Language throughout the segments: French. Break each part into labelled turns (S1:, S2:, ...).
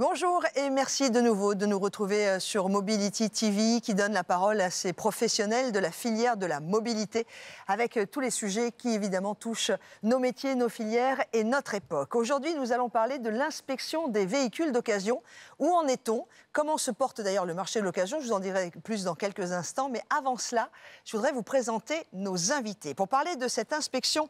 S1: Bonjour et merci de nouveau de nous retrouver sur Mobility TV qui donne la parole à ces professionnels de la filière de la mobilité avec tous les sujets qui évidemment touchent nos métiers, nos filières et notre époque. Aujourd'hui, nous allons parler de l'inspection des véhicules d'occasion. Où en est-on? Comment se porte d'ailleurs le marché de l'occasion? Je vous en dirai plus dans quelques instants. Mais avant cela, je voudrais vous présenter nos invités. Pour parler de cette inspection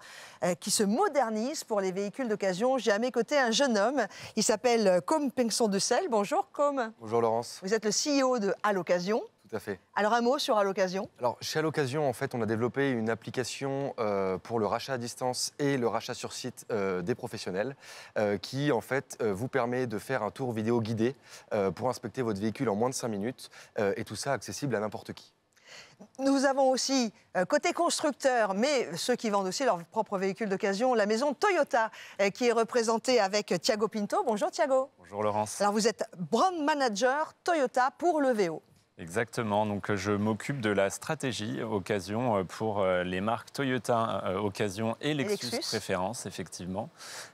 S1: qui se modernise pour les véhicules d'occasion, j'ai à mes côtés un jeune homme. Il s'appelle Côme Pinxon-Decelles. Bonjour Côme.
S2: Bonjour Laurence.
S1: Vous êtes le CEO de À l'Occasion.
S2: Tout à fait.
S1: Alors un mot sur À l'Occasion.
S2: Alors chez À l'Occasion, en fait, on a développé une application pour le rachat à distance et le rachat sur site des professionnels qui en fait vous permet de faire un tour vidéo guidé pour inspecter votre véhicule en moins de 5 minutes et tout ça accessible à n'importe qui.
S1: Nous avons aussi, côté constructeur, mais ceux qui vendent aussi leurs propres véhicules d'occasion, la maison Toyota qui est représentée avec Thiago Pinto. Bonjour Thiago.
S3: Bonjour Laurence.
S1: Alors vous êtes brand manager Toyota pour le VO.
S3: Exactement, donc je m'occupe de la stratégie occasion pour les marques Toyota Occasion et Lexus Préférence, effectivement.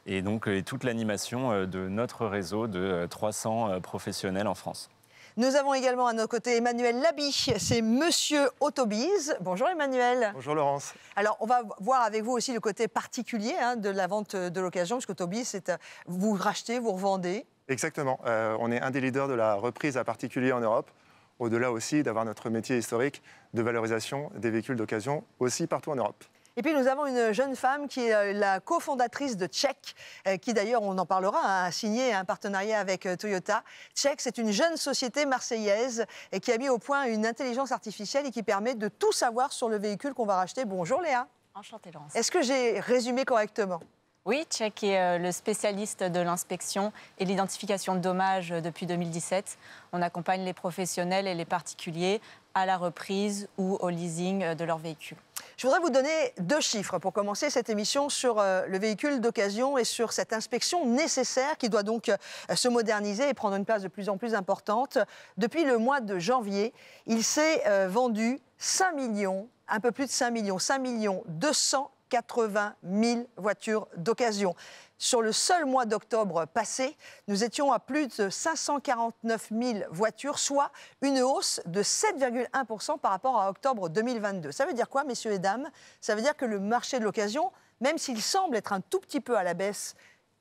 S3: Et donc toute l'animation de notre réseau de 300 professionnels en France.
S1: Nous avons également à nos côtés Emmanuel Labi, c'est Monsieur Autobiz. Bonjour Emmanuel.
S4: Bonjour Laurence.
S1: Alors on va voir avec vous aussi le côté particulier de la vente de l'occasion, parce qu'Autobiz, c'est vous rachetez, vous revendez.
S4: Exactement, on est un des leaders de la reprise à particulier en Europe, au-delà aussi d'avoir notre métier historique de valorisation des véhicules d'occasion aussi partout en Europe.
S1: Et puis nous avons une jeune femme qui est la cofondatrice de Check, qui d'ailleurs, on en parlera, a signé un partenariat avec Toyota. Check, c'est une jeune société marseillaise qui a mis au point une intelligence artificielle et qui permet de tout savoir sur le véhicule qu'on va racheter. Bonjour Léa.
S5: Enchantée Laurence.
S1: Est-ce que j'ai résumé correctement ?
S5: Oui, Check est le spécialiste de l'inspection et l'identification de dommages depuis 2017. On accompagne les professionnels et les particuliers à la reprise ou au leasing de leur véhicule.
S1: Je voudrais vous donner 2 chiffres pour commencer cette émission sur le véhicule d'occasion et sur cette inspection nécessaire qui doit donc se moderniser et prendre une place de plus en plus importante. Depuis le mois de janvier, il s'est vendu 5 millions, un peu plus de 5 millions 280 000 voitures d'occasion. Sur le seul mois d'octobre passé, nous étions à plus de 549 000 voitures, soit une hausse de 7,1% par rapport à octobre 2022. Ça veut dire quoi, messieurs et dames? Ça veut dire que le marché de l'occasion, même s'il semble être un tout petit peu à la baisse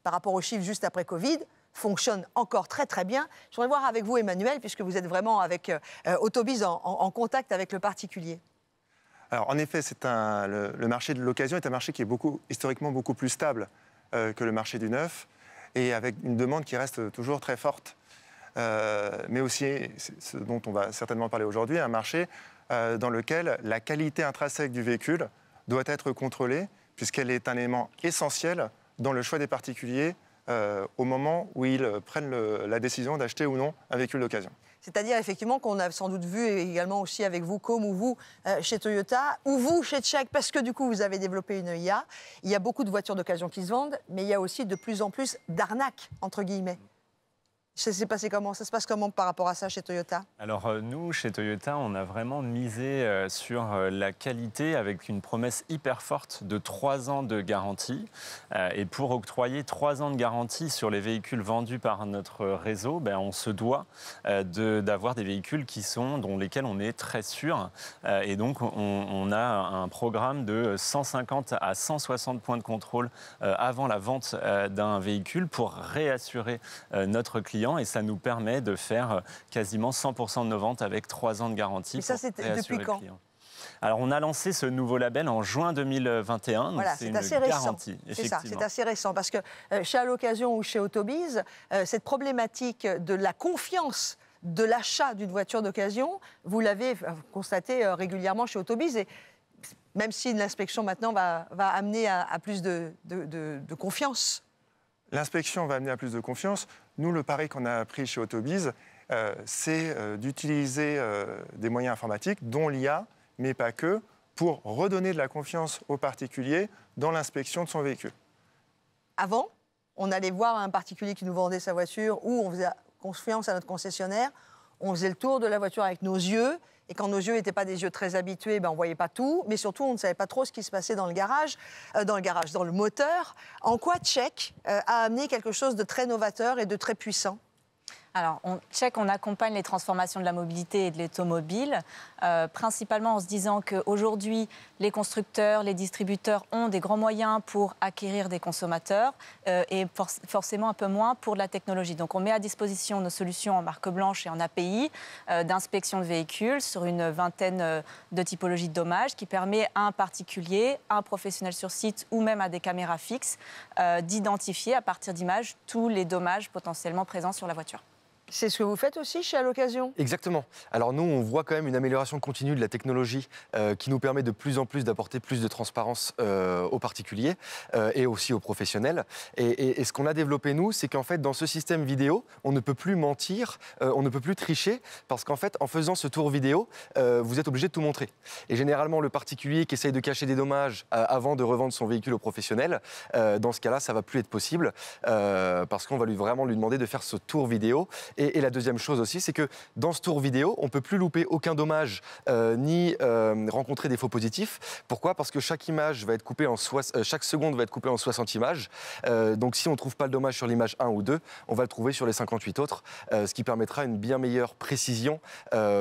S1: par rapport aux chiffres juste après Covid, fonctionne encore très très bien. Je voudrais voir avec vous, Emmanuel, puisque vous êtes vraiment avec Autobiz en contact avec le particulier.
S4: Alors en effet, le marché de l'occasion est un marché qui est historiquement beaucoup plus stable que le marché du neuf, et avec une demande qui reste toujours très forte. Mais aussi, ce dont on va certainement parler aujourd'hui, un marché dans lequel la qualité intrinsèque du véhicule doit être contrôlée, puisqu'elle est un élément essentiel dans le choix des particuliers au moment où ils prennent la décision d'acheter ou non un véhicule d'occasion.
S1: C'est-à-dire effectivement qu'on a sans doute vu également aussi avec vous, comme ou vous chez Toyota, ou vous chez Check, parce que du coup vous avez développé une IA. Il y a beaucoup de voitures d'occasion qui se vendent, mais il y a aussi de plus en plus d'arnaques, entre guillemets. Ça s'est passé comment? Ça se passe comment par rapport à ça chez Toyota?
S3: Alors nous, chez Toyota, on a vraiment misé sur la qualité avec une promesse hyper forte de 3 ans de garantie. Et pour octroyer 3 ans de garantie sur les véhicules vendus par notre réseau, on se doit d'avoir des véhicules dont lesquels on est très sûr. Et donc on a un programme de 150 à 160 points de contrôle avant la vente d'un véhicule pour réassurer notre client. Et ça nous permet de faire quasiment 100% de nos ventes avec 3 ans de garantie.
S1: Et ça, c'était depuis quand?
S3: Alors, on a lancé ce nouveau label en juin 2021.
S1: Voilà, c'est assez récent. C'est ça, c'est assez récent. Parce que chez À l'Occasion ou chez Autobiz, cette problématique de la confiance de l'achat d'une voiture d'occasion, vous l'avez constaté régulièrement chez Autobiz. Et même si l'inspection maintenant va amener à plus de confiance.
S4: L'inspection va amener à plus de confiance. Nous, le pari qu'on a pris chez Autobiz, c'est d'utiliser des moyens informatiques, dont l'IA, mais pas que, pour redonner de la confiance aux particuliers dans l'inspection de son véhicule.
S1: Avant, on allait voir un particulier qui nous vendait sa voiture, ou on faisait confiance à notre concessionnaire, on faisait le tour de la voiture avec nos yeux, et quand nos yeux n'étaient pas des yeux très habitués, on ne voyait pas tout, mais surtout on ne savait pas trop ce qui se passait dans le moteur. En quoi Check a amené quelque chose de très novateur et de très puissant?
S5: Alors, Check, on accompagne les transformations de la mobilité et de l'automobile, principalement en se disant qu'aujourd'hui, les constructeurs, les distributeurs ont des grands moyens pour acquérir des consommateurs et forcément un peu moins pour la technologie. Donc, on met à disposition nos solutions en marque blanche et en API d'inspection de véhicules sur une vingtaine de typologies de dommages qui permet à un particulier, à un professionnel sur site ou même à des caméras fixes d'identifier à partir d'images tous les dommages potentiellement présents sur la voiture.
S1: C'est ce que vous faites aussi chez À l'Occasion?
S2: Exactement. Alors nous, on voit quand même une amélioration continue de la technologie qui nous permet de plus en plus d'apporter plus de transparence aux particuliers et aussi aux professionnels. Et ce qu'on a développé, nous, c'est qu'en fait, dans ce système vidéo, on ne peut plus mentir, on ne peut plus tricher, parce qu'en fait, en faisant ce tour vidéo, vous êtes obligé de tout montrer. Et généralement, le particulier qui essaye de cacher des dommages avant de revendre son véhicule au professionnel, dans ce cas-là, ça ne va plus être possible, parce qu'on va vraiment lui demander de faire ce tour vidéo. Et la deuxième chose aussi, c'est que dans ce tour vidéo, on ne peut plus louper aucun dommage ni rencontrer des faux positifs. Pourquoi? Parce que chaque image va être coupée chaque seconde va être coupée en 60 images. Donc si on ne trouve pas le dommage sur l'image 1 ou 2, on va le trouver sur les 58 autres, ce qui permettra une bien meilleure précision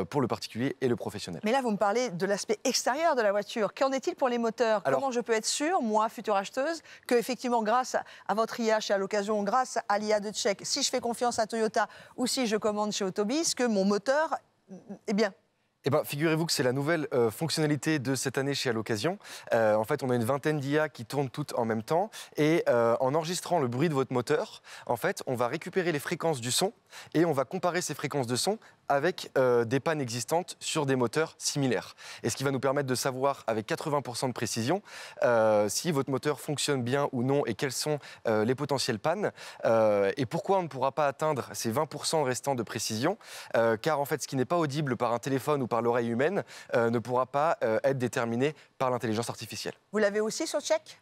S2: pour le particulier et le professionnel.
S1: Mais là, vous me parlez de l'aspect extérieur de la voiture. Qu'en est-il pour les moteurs? Comment je peux être sûr, moi, future acheteuse, qu'effectivement, grâce à votre IA chez À l'Occasion, grâce à l'IA de Check, si je fais confiance à Toyota ou si je commande chez Autobis, que mon moteur est bien?
S2: Eh ben, figurez-vous que c'est la nouvelle fonctionnalité de cette année chez À l'Occasion. En fait, on a une vingtaine d'IA qui tournent toutes en même temps. Et en enregistrant le bruit de votre moteur, en fait, on va récupérer les fréquences du son et on va comparer ces fréquences de son avec des pannes existantes sur des moteurs similaires. Et ce qui va nous permettre de savoir avec 80% de précision si votre moteur fonctionne bien ou non et quelles sont les potentielles pannes. Et pourquoi on ne pourra pas atteindre ces 20% restants de précision, car en fait, ce qui n'est pas audible par un téléphone ou par l'oreille humaine ne pourra pas être déterminé par l'intelligence artificielle.
S1: Vous l'avez aussi sur Check?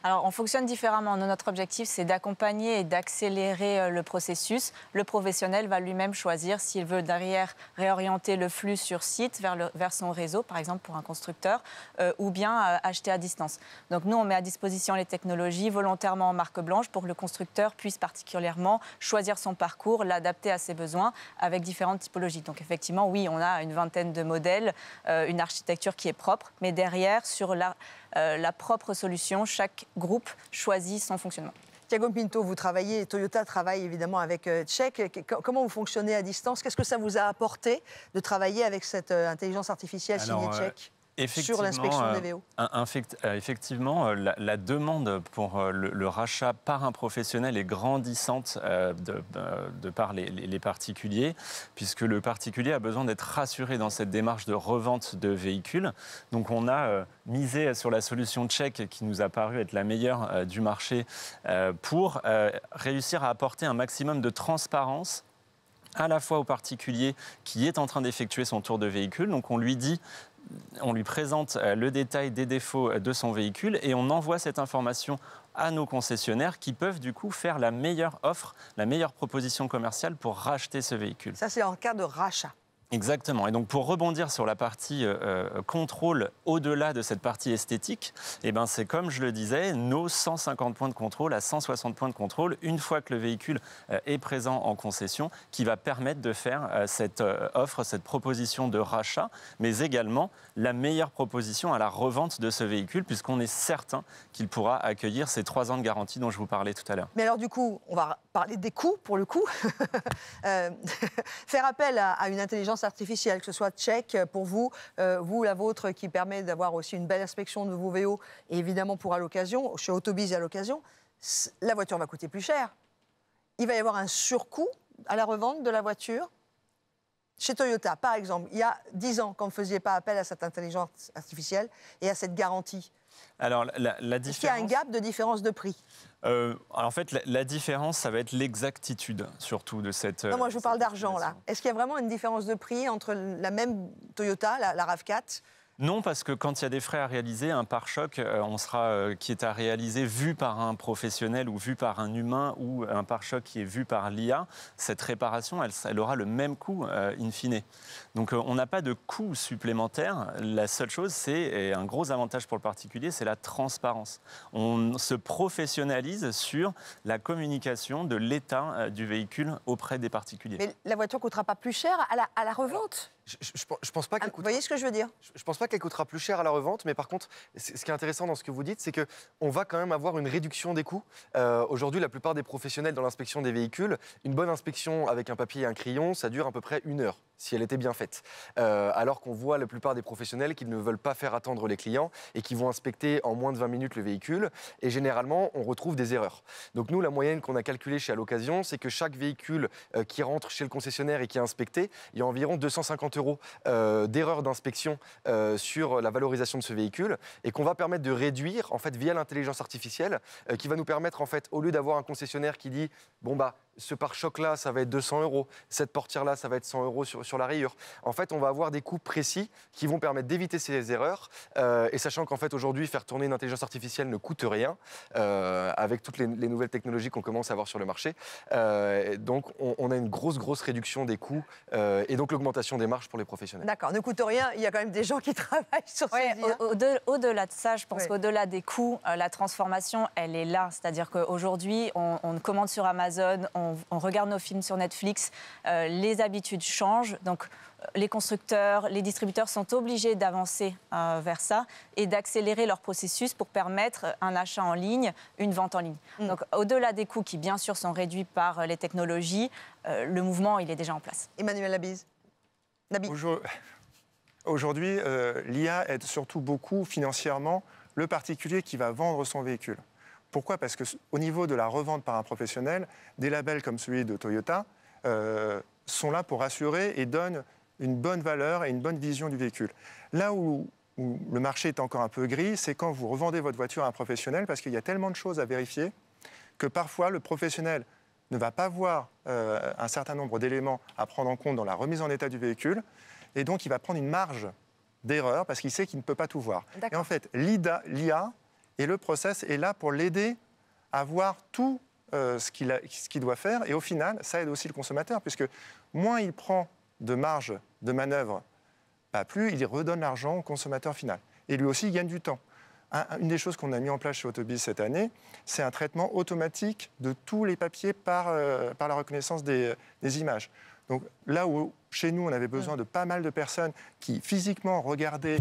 S5: Alors, on fonctionne différemment. Notre objectif, c'est d'accompagner et d'accélérer le processus. Le professionnel va lui-même choisir s'il veut derrière réorienter le flux sur site vers son réseau, par exemple pour un constructeur, ou bien acheter à distance. Donc nous, on met à disposition les technologies volontairement en marque blanche pour que le constructeur puisse particulièrement choisir son parcours, l'adapter à ses besoins avec différentes typologies. Donc effectivement, oui, on a une vingtaine de modèles, une architecture qui est propre, mais derrière, sur la propre solution, chaque groupe choisit son fonctionnement.
S1: Thiago Pinto, vous travaillez, Toyota travaille évidemment avec Check. Comment vous fonctionnez à distance? Qu'est-ce que ça vous a apporté de travailler avec cette intelligence artificielle signée Check sur l'inspection des VO?
S3: Effectivement, la demande pour le rachat par un professionnel est grandissante de par les particuliers, puisque le particulier a besoin d'être rassuré dans cette démarche de revente de véhicules. Donc on a misé sur la solution Check qui nous a paru être la meilleure du marché pour réussir à apporter un maximum de transparence à la fois au particulier qui est en train d'effectuer son tour de véhicule. Donc on lui présente le détail des défauts de son véhicule et on envoie cette information à nos concessionnaires qui peuvent du coup faire la meilleure offre, la meilleure proposition commerciale pour racheter ce véhicule.
S1: Ça, c'est en cas de rachat.
S3: Exactement. Et donc, pour rebondir sur la partie contrôle, au-delà de cette partie esthétique, eh ben, c'est comme je le disais, nos 150 points de contrôle à 160 points de contrôle, une fois que le véhicule est présent en concession, qui va permettre de faire cette offre, cette proposition de rachat, mais également la meilleure proposition à la revente de ce véhicule, puisqu'on est certain qu'il pourra accueillir ces 3 ans de garantie dont je vous parlais tout à l'heure.
S1: Mais alors, du coup, on va parler des coûts, pour le coup. Faire appel à une intelligence artificielle, que ce soit Check pour vous, vous, la vôtre, qui permet d'avoir aussi une belle inspection de vos VO, et évidemment pour À l'Occasion, chez Autobis À l'Occasion, la voiture va coûter plus cher. Il va y avoir un surcoût à la revente de la voiture. Chez Toyota, par exemple, il y a 10 ans, quand vous ne faisiez pas appel à cette intelligence artificielle et à cette garantie,
S3: alors, la différence...
S1: est-ce qu'il y a un gap de différence de prix?
S3: En fait, la différence, ça va être l'exactitude, surtout, de cette...
S1: Non, moi, je vous parle d'argent, là. Est-ce qu'il y a vraiment une différence de prix entre la même Toyota, la RAV4,
S3: Non, parce que quand il y a des frais à réaliser, un pare-choc qui est à réaliser vu par un professionnel ou vu par un humain ou un pare-choc qui est vu par l'IA, cette réparation, elle aura le même coût in fine. Donc on n'a pas de coût supplémentaire. La seule chose, et un gros avantage pour le particulier, c'est la transparence. On se professionnalise sur la communication de l'état du véhicule auprès des particuliers.
S1: Mais la voiture ne coûtera pas plus cher à la revente?
S2: Je pense pas qu'elle
S1: Vous voyez ce que je veux dire?
S2: Je pense pas qu'elle coûtera plus cher à la revente, mais par contre, ce qui est intéressant dans ce que vous dites, c'est qu'on va quand même avoir une réduction des coûts. Aujourd'hui, la plupart des professionnels dans l'inspection des véhicules, une bonne inspection avec un papier et un crayon, ça dure à peu près 1 heure, si elle était bien faite. Alors qu'on voit la plupart des professionnels qui ne veulent pas faire attendre les clients et qui vont inspecter en moins de 20 minutes le véhicule. Et généralement, on retrouve des erreurs. Donc nous, la moyenne qu'on a calculée chez All'Occasion, c'est que chaque véhicule qui rentre chez le concessionnaire et qui est inspecté, il y a environ 250 € d'erreurs d'inspection sur la valorisation de ce véhicule et qu'on va permettre de réduire en fait via l'intelligence artificielle qui va nous permettre en fait au lieu d'avoir un concessionnaire qui dit bon bah ce pare-choc là ça va être 200 €, cette portière là ça va être 100 € sur la rayure. En fait on va avoir des coûts précis qui vont permettre d'éviter ces erreurs et sachant qu'en fait aujourd'hui faire tourner une intelligence artificielle ne coûte rien avec toutes les nouvelles technologies qu'on commence à avoir sur le marché. Donc on a une grosse réduction des coûts et donc l'augmentation des marges pour les professionnels.
S1: D'accord, ne coûte rien, il y a quand même des gens qui travaillent sur ces IA.
S5: Au-delà de ça, je pense qu'au-delà des coûts, la transformation, elle est là. C'est-à-dire qu'aujourd'hui, on commande sur Amazon, on regarde nos films sur Netflix, les habitudes changent. Donc, les constructeurs, les distributeurs sont obligés d'avancer vers ça et d'accélérer leur processus pour permettre un achat en ligne, une vente en ligne. Donc, au-delà des coûts qui, bien sûr, sont réduits par les technologies, le mouvement, il est déjà en place.
S1: Emmanuel Labise.
S4: Aujourd'hui, l'IA aide surtout beaucoup financièrement le particulier qui va vendre son véhicule. Pourquoi? Parce qu'au niveau de la revente par un professionnel, des labels comme celui de Toyota sont là pour assurer et donnent une bonne valeur et une bonne vision du véhicule. Là où le marché est encore un peu gris, c'est quand vous revendez votre voiture à un professionnel parce qu'il y a tellement de choses à vérifier que parfois le professionnel ne va pas voir un certain nombre d'éléments à prendre en compte dans la remise en état du véhicule. Et donc, il va prendre une marge d'erreur parce qu'il sait qu'il ne peut pas tout voir. Et en fait, l'IA et le process est là pour l'aider à voir tout ce qu'il doit faire. Et au final, ça aide aussi le consommateur, puisque moins il prend de marge de manœuvre, plus il redonne l'argent au consommateur final. Et lui aussi, il gagne du temps. Une des choses qu'on a mis en place chez Autobiz cette année, c'est un traitement automatique de tous les papiers par la reconnaissance des images. Donc là où chez nous on avait besoin de pas mal de personnes qui physiquement regardaient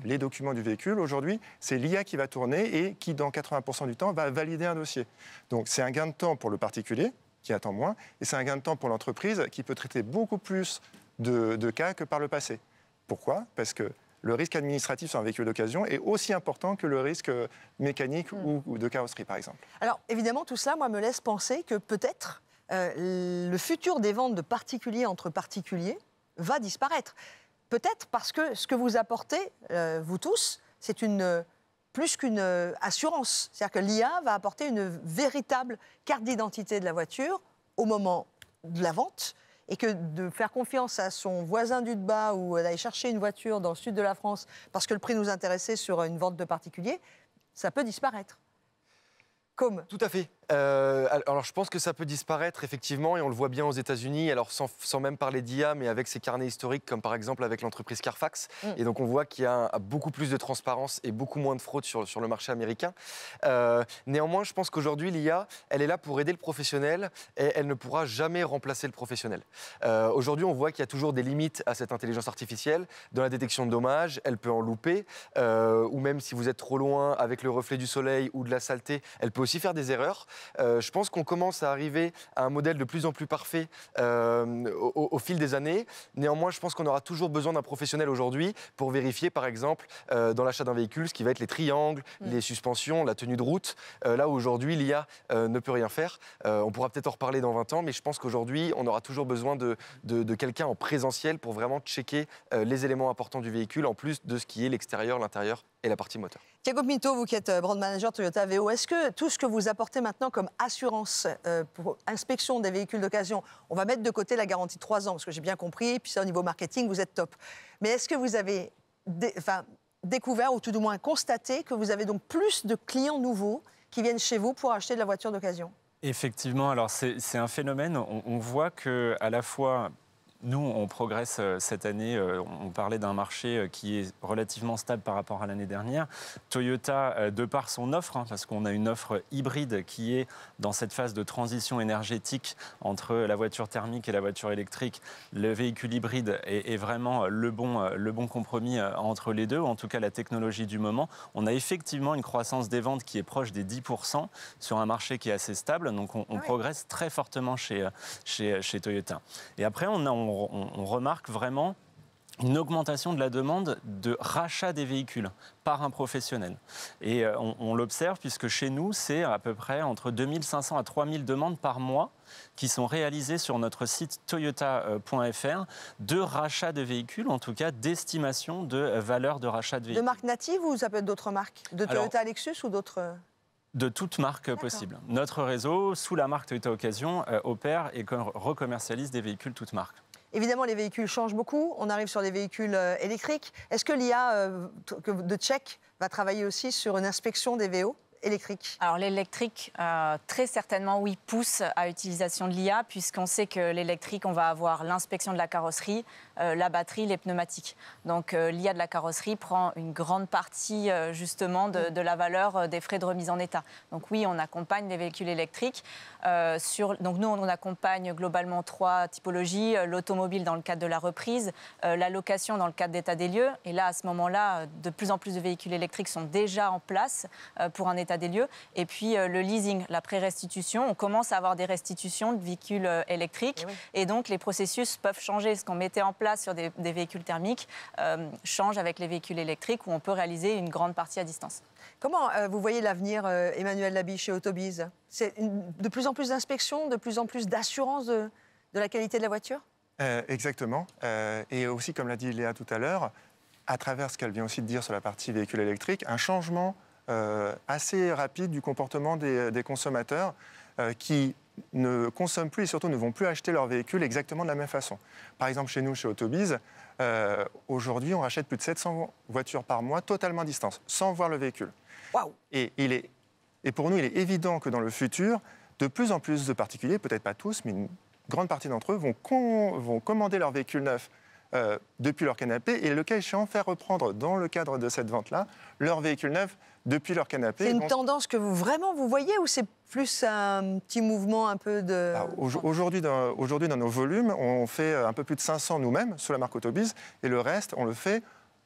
S4: les documents du véhicule, aujourd'hui c'est l'IA qui va tourner et qui dans 80% du temps va valider un dossier. Donc c'est un gain de temps pour le particulier qui attend moins et c'est un gain de temps pour l'entreprise qui peut traiter beaucoup plus de cas que par le passé. Pourquoi? Parce que le risque administratif sur un véhicule d'occasion est aussi important que le risque mécanique ou de carrosserie, par exemple.
S1: Alors, évidemment, tout cela, moi, me laisse penser que peut-être le futur des ventes de particuliers entre particuliers va disparaître. Peut-être parce que ce que vous apportez, vous tous, c'est plus qu'une assurance. C'est-à-dire que l'IA va apporter une véritable carte d'identité de la voiture au moment de la vente, et que de faire confiance à son voisin du bas ou d'aller chercher une voiture dans le sud de la France parce que le prix nous intéressait sur une vente de particulier, ça peut disparaître. Comme.
S2: Tout à fait. Alors je pense que ça peut disparaître effectivement et on le voit bien aux États-Unis, alors sans même parler d'IA, mais avec ses carnets historiques comme par exemple avec l'entreprise Carfax. Et donc on voit qu'il y a beaucoup plus de transparence et beaucoup moins de fraude sur le marché américain. Néanmoins, je pense qu'aujourd'hui l'IA, elle est là pour aider le professionnel et elle ne pourra jamais remplacer le professionnel. Aujourd'hui, on voit qu'il y a toujours des limites à cette intelligence artificielle. Dans la détection de dommages, elle peut en louper, ou même si vous êtes trop loin avec le reflet du soleil ou de la saleté, elle peut aussi faire des erreurs. Je pense qu'on commence à arriver à un modèle de plus en plus parfait au fil des années. Néanmoins, je pense qu'on aura toujours besoin d'un professionnel aujourd'hui pour vérifier, par exemple, dans l'achat d'un véhicule, ce qui va être les triangles, les suspensions, la tenue de route. Là où aujourd'hui, l'IA ne peut rien faire. On pourra peut-être en reparler dans 20 ans, mais je pense qu'aujourd'hui, on aura toujours besoin de quelqu'un en présentiel pour vraiment checker les éléments importants du véhicule, en plus de ce qui est l'extérieur, l'intérieur et la partie moteur.
S1: Thiago Pinto, vous qui êtes brand manager Toyota VO, est-ce que tout ce que vous apportez maintenant comme assurance pour inspection des véhicules d'occasion, on va mettre de côté la garantie de 3 ans, parce que j'ai bien compris, puis ça au niveau marketing, vous êtes top. Mais est-ce que vous avez découvert, ou tout du moins constaté, que vous avez donc plus de clients nouveaux qui viennent chez vous pour acheter de la voiture d'occasion.
S3: Effectivement, alors c'est un phénomène, on voit que à la fois... Nous, on progresse cette année. On parlait d'un marché qui est relativement stable par rapport à l'année dernière. Toyota, de par son offre, parce qu'on a une offre hybride qui est dans cette phase de transition énergétique entre la voiture thermique et la voiture électrique, le véhicule hybride est vraiment le bon compromis entre les deux, ou en tout cas la technologie du moment. On a effectivement une croissance des ventes qui est proche des 10% sur un marché qui est assez stable. Donc on progresse très fortement chez Toyota. Et après, on remarque vraiment une augmentation de la demande de rachat des véhicules par un professionnel. Et on l'observe puisque chez nous, c'est à peu près entre 2500 à 3000 demandes par mois qui sont réalisées sur notre site toyota.fr de rachat de véhicules, en tout cas d'estimation de valeur de rachat de véhicules.
S1: De marques natives ou ça peut être d'autres marques? De Toyota Lexus ou d'autres?
S3: De toute marque possible. Notre réseau, sous la marque Toyota Occasion, opère et recommercialise des véhicules toutes marques.
S1: Évidemment, les véhicules changent beaucoup. On arrive sur des véhicules électriques. Est-ce que l'IA de Tchèque va travailler aussi sur une inspection des VO électriques?
S5: Alors l'électrique, très certainement, oui, pousse à l'utilisation de l'IA, puisqu'on sait que l'électrique, on va avoir l'inspection de la carrosserie, la batterie, les pneumatiques. Donc l'IA de la carrosserie prend une grande partie justement de la valeur des frais de remise en état. Donc oui, on accompagne les véhicules électriques. Donc nous, on accompagne globalement 3 typologies. L'automobile dans le cadre de la reprise, la location dans le cadre d'état des lieux. Et là, à ce moment-là, de plus en plus de véhicules électriques sont déjà en place pour un état des lieux. Et puis le leasing, la pré-restitution. On commence à avoir des restitutions de véhicules électriques. Et donc les processus peuvent changer. Ce qu'on mettait en place sur des véhicules thermiques change avec les véhicules électriques où on peut réaliser une grande partie à distance.
S1: Comment vous voyez l'avenir, Emmanuel Labi, chez Autobiz? C'est de plus en plus d'inspections, de plus en plus d'assurance de la qualité de la voiture?
S4: Exactement. Et aussi, comme l'a dit Léa tout à l'heure, à travers ce qu'elle vient aussi de dire sur la partie véhicule électrique, un changement assez rapide du comportement des consommateurs qui ne consomment plus et surtout ne vont plus acheter leur véhicule exactement de la même façon. Par exemple, chez nous, chez Autobiz, aujourd'hui, on rachète plus de 700 voitures par mois totalement à distance, sans voir le véhicule.
S1: Waouh!
S4: Et pour nous, il est évident que dans le futur, de plus en plus de particuliers, peut-être pas tous, mais une grande partie d'entre eux, vont commander leur véhicule neuf depuis leur canapé et, le cas échéant, faire reprendre, dans le cadre de cette vente-là, leur véhicule neuf depuis leur canapé.
S1: C'est une tendance que vous voyez ou c'est plus un petit mouvement un peu de...
S4: Aujourd'hui, dans nos volumes, on fait un peu plus de 500 nous-mêmes, sous la marque Autobiz, et le reste, on le fait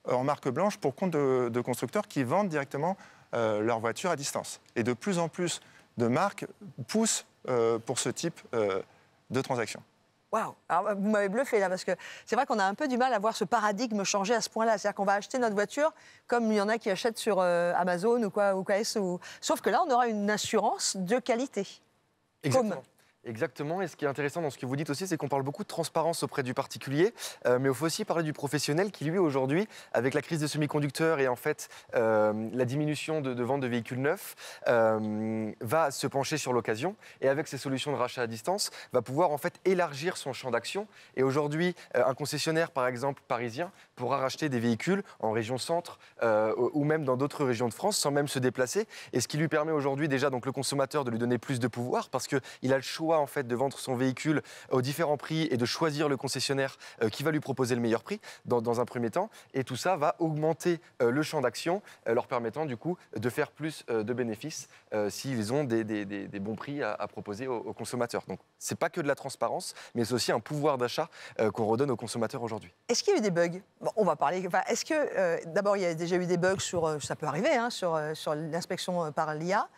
S4: en marque blanche pour compte de constructeurs qui vendent directement leurs voitures à distance. Et de plus en plus de marques poussent pour ce type de transactions.
S1: Waouh! Alors, vous m'avez bluffé là, parce que c'est vrai qu'on a un peu du mal à voir ce paradigme changer à ce point-là. C'est-à-dire qu'on va acheter notre voiture comme il y en a qui achètent sur Amazon ou quoi. Sauf que là, on aura une assurance de qualité.
S2: Exactement. Exactement, et ce qui est intéressant dans ce que vous dites aussi, c'est qu'on parle beaucoup de transparence auprès du particulier, mais il faut aussi parler du professionnel qui, lui, aujourd'hui, avec la crise des semi-conducteurs et en fait la diminution de vente de véhicules neufs, va se pencher sur l'occasion et avec ses solutions de rachat à distance, va pouvoir en fait élargir son champ d'action. Et aujourd'hui, un concessionnaire, par exemple, parisien, pourra racheter des véhicules en région centre ou même dans d'autres régions de France sans même se déplacer. Et ce qui lui permet aujourd'hui déjà donc le consommateur de lui donner plus de pouvoir parce qu'il a le choix en fait de vendre son véhicule aux différents prix et de choisir le concessionnaire qui va lui proposer le meilleur prix dans un premier temps. Et tout ça va augmenter le champ d'action, leur permettant du coup de faire plus de bénéfices s'ils ont des bons prix à proposer aux consommateurs. Donc c'est pas que de la transparence, mais c'est aussi un pouvoir d'achat qu'on redonne aux consommateurs aujourd'hui.
S1: Est-ce qu'il y a eu des bugs? Bon, on va parler. Enfin, est-ce que d'abord il y a déjà eu des bugs sur, ça peut arriver, hein, sur l'inspection par l'IA.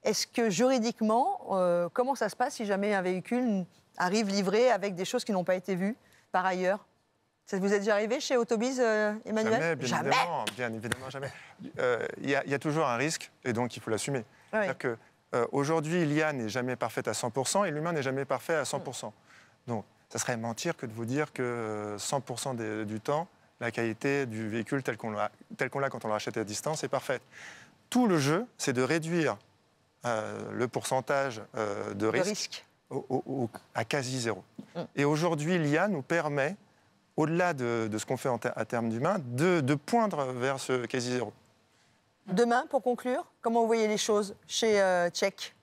S1: Est-ce que juridiquement, comment ça se passe si jamais un véhicule arrive livré avec des choses qui n'ont pas été vues par ailleurs? Ça vous est déjà arrivé chez Autobiz, Emmanuel?
S4: Jamais, bien évidemment jamais. Il y a toujours un risque et donc il faut l'assumer.
S1: Oui.
S4: C'est-à-dire qu'aujourd'hui, l'IA n'est jamais parfaite à 100% et l'humain n'est jamais parfait à 100%. Donc, ça serait mentir que de vous dire que 100% du temps, la qualité du véhicule tel qu'on l'a quand on l'a acheté à distance est parfaite. Tout le jeu, c'est de réduire le pourcentage de risque à quasi zéro. Et aujourd'hui, l'IA nous permet au-delà de ce qu'on fait à terme d'humain, de poindre vers ce quasi zéro.
S1: Demain, pour conclure, comment vous voyez les choses chez Check ?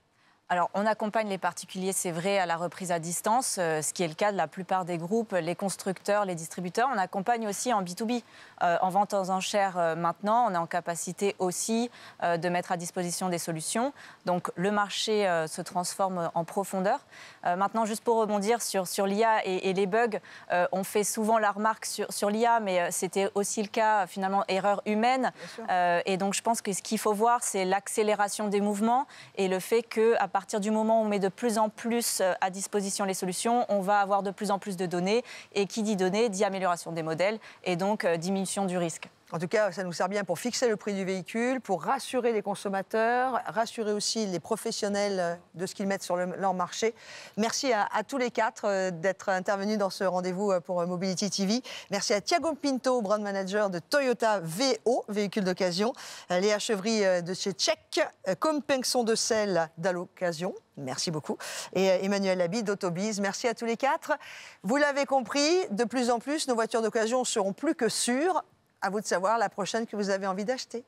S5: Alors, on accompagne les particuliers, c'est vrai, à la reprise à distance, ce qui est le cas de la plupart des groupes, les constructeurs, les distributeurs. On accompagne aussi en B2B, en vente aux enchères maintenant. On est en capacité aussi de mettre à disposition des solutions. Donc, le marché se transforme en profondeur. Maintenant, juste pour rebondir sur l'IA et les bugs, on fait souvent la remarque sur l'IA, mais c'était aussi le cas, finalement, erreur humaine. Et donc, je pense que ce qu'il faut voir, c'est l'accélération des mouvements et le fait qu'à partir du moment où on met de plus en plus à disposition les solutions, on va avoir de plus en plus de données. Et qui dit données, dit amélioration des modèles et donc diminution du risque.
S1: En tout cas, ça nous sert bien pour fixer le prix du véhicule, pour rassurer les consommateurs, rassurer aussi les professionnels de ce qu'ils mettent sur leur marché. Merci à tous les quatre d'être intervenus dans ce rendez-vous pour Mobility TV. Merci à Thiago Pinto, brand manager de Toyota VO, véhicule d'occasion. Léa Chevry de chez Check, Compengson de Selle d'Aloccasion. Merci beaucoup. Et Emmanuel Labi d'Autobiz. Merci à tous les quatre. Vous l'avez compris, de plus en plus, nos voitures d'occasion seront plus que sûres. À vous de savoir la prochaine que vous avez envie d'acheter.